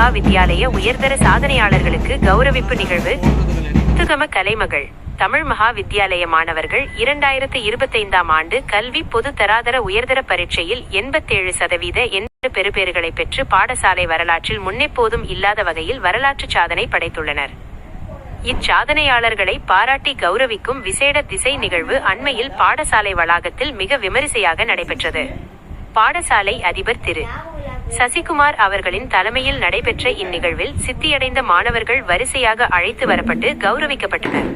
மகா வித்தியாலய உயர்தர சாதனையாளர்களுக்கு கௌரவிப்பு நிகழ்வு. துகம கலைமகள் தமிழ் மகா வித்தியாலய மாணவர்கள் 2025ஆம் ஆண்டு கல்வி பொது தராதர உயர்தர பரீட்சையில் 87% என்ற பெறுபேறுகளை பெற்று பாடசாலை வரலாற்றில் முன்னெப்போதும் இல்லாத வகையில் வரலாற்று சாதனை படைத்துள்ளனர். இச்சாதனையாளர்களை பாராட்டி கௌரவிக்கும் விசேட திசை நிகழ்வு அண்மையில் பாடசாலை வளாகத்தில் மிக விமரிசையாக நடைபெற்றது. பாடசாலை அதிபர் திரு. சசிகுமார் அவர்களின் தலைமையில் நடைபெற்ற இந்நிகழ்வில் சித்தியடைந்த மாணவர்கள் வரிசையாக அழைத்து வரப்பட்டு கௌரவிக்கப்பட்டனர்.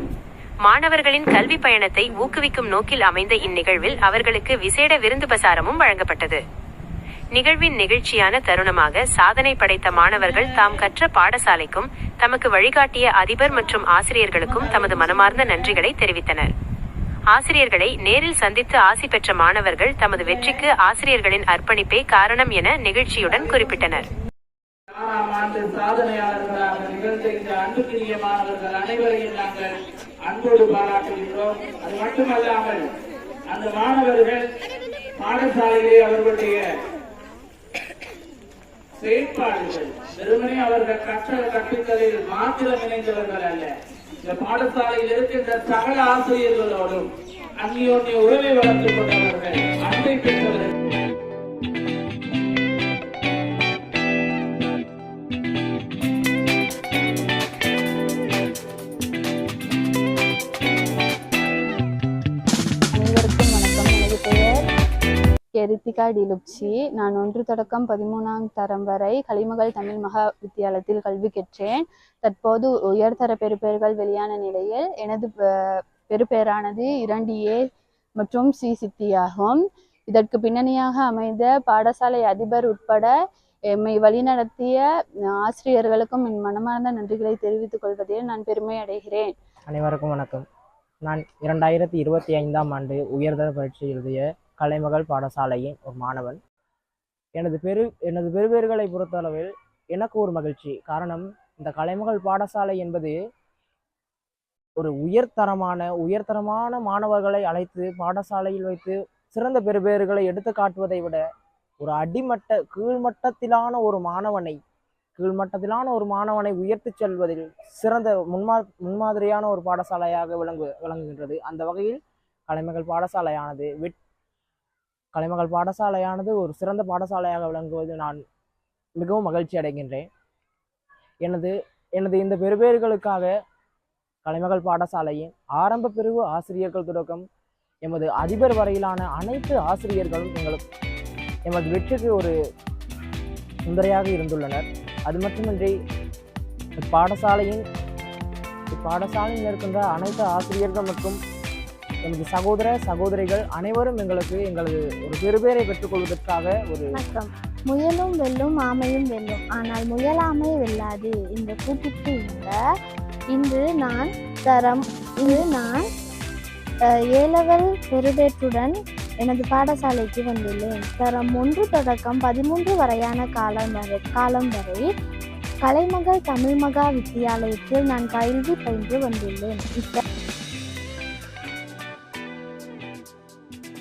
மாணவர்களின் கல்வி பயணத்தை ஊக்குவிக்கும் நோக்கில் அமைந்த இந்நிகழ்வில் அவர்களுக்கு விசேட விருந்து பிரசாரமும் வழங்கப்பட்டது. நிகழ்வின் நெகிழ்ச்சியான தருணமாக சாதனை படைத்த மாணவர்கள் தாம் கற்ற பாடசாலைக்கும் தமக்கு வழிகாட்டிய அதிபர் மற்றும் ஆசிரியர்களுக்கும் தமது மனமார்ந்த நன்றிகளை தெரிவித்தனர். ஆசிரியர்களை நேரில் சந்தித்து ஆசி பெற்ற மாணவர்கள் தமது வெற்றிக்கு ஆசிரியர்களின் அர்ப்பணிப்பே காரணம் என நெகிழ்ச்சியுடன் குறிப்பிட்டனர். சாதனையாளர்களாக நிகழ்ந்த இந்த அன்புக்குரிய மாணவர்கள் அனைவரையும் நாங்கள் அன்போடு பாராட்டுகின்றோம். அது மட்டுமல்லாமல் அந்த மாணவர்கள் பாடசாலையிலே அவர்களுடைய செயற்பாடுகள் வெறுமனே அவர்கள் கற்பித்தலில் மாத்திரம் இணைந்தவர்கள் அல்ல, இந்த பாடசாலையில் இருக்கின்ற சகல ஆசிரியர்களோடும் அந்நியோன்ய உறவை வளர்த்துக் கொண்டவர்கள், அன்பை பெற்றவர்கள். அனைவருக்கும் வணக்கம். எனது பெயர் ரித்திகா டிலுப்சி. நான் 1 தொடக்கம் 13ஆம் தரம் வரை கலிமகள் தமிழ் மகா வித்தியாலயத்தில் கல்வி கற்றேன். தற்போது உயர்தர பெறுபேறுகள் வெளியான நிலையில் எனது பெறுபேறானது 2A மற்றும் C சித்தியாகும். இதற்கு பின்னணியாக அமைந்த பாடசாலை அதிபர் உட்பட எம்மை வழிநடத்திய ஆசிரியர்களுக்கும் என் மனமார்ந்த நன்றிகளை தெரிவித்துக் கொள்வதில் நான் பெருமை அடைகிறேன். அனைவருக்கும் வணக்கம். நான் 2025ஆம் ஆண்டு உயர்தர பரீட்சை எழுதிய கலைமகள் பாடசாலையின் ஒரு மாணவன். எனது பெறுபேறுகளை பொறுத்தளவில் எனக்கு ஒரு மகிழ்ச்சி. காரணம், இந்த கலைமகள் பாடசாலை என்பது ஒரு உயர்தரமான மாணவர்களை அழைத்து பாடசாலையில் வைத்து சிறந்த பெறுபேறுகளை எடுத்து காட்டுவதை விட ஒரு கீழ்மட்டத்திலான ஒரு மாணவனை உயர்த்தி செல்வதில் சிறந்த முன்மாதிரியான ஒரு பாடசாலையாக விளங்குகின்றது. அந்த வகையில் கலைமகள் பாடசாலையானது ஒரு சிறந்த பாடசாலையாக விளங்குவது நான் மிகவும் மகிழ்ச்சி அடைகின்றேன். எனது இந்த பெறுபேறுகளுக்காக கலைமகள் பாடசாலையின் ஆரம்ப பிரிவு ஆசிரியர்கள் தொடக்கம் எமது அதிபர் வரையிலான அனைத்து ஆசிரியர்களும் எமது வெற்றிக்கு ஒரு முந்திரையாக இருந்துள்ளனர். அது மட்டுமின்றி இப்பாடசாலையில் இருக்கின்ற அனைத்து ஆசிரியர்கள் மற்றும் எமது சகோதரிகள் அனைவரும் எங்களது ஒரு பெறுபேரை பெற்றுக்கொள்வதற்காக ஒரு வணக்கம். முயலும் வெல்லும் ஆமையும் வெல்லும், ஆனால் முயலாமை வெல்லாது. இந்த கூட்டிற்கு இன்று நான் A-level பெறுபேற்றுடன் எனது பாடசாலைக்கு வந்துள்ளேன். தரம் 1 தொடக்கம் 13 வரையான காலம் வரை கலைமகள் தமிழ் மகா வித்தியாலயத்தில் நான் கல்வி பயின்று வந்துள்ளேன்.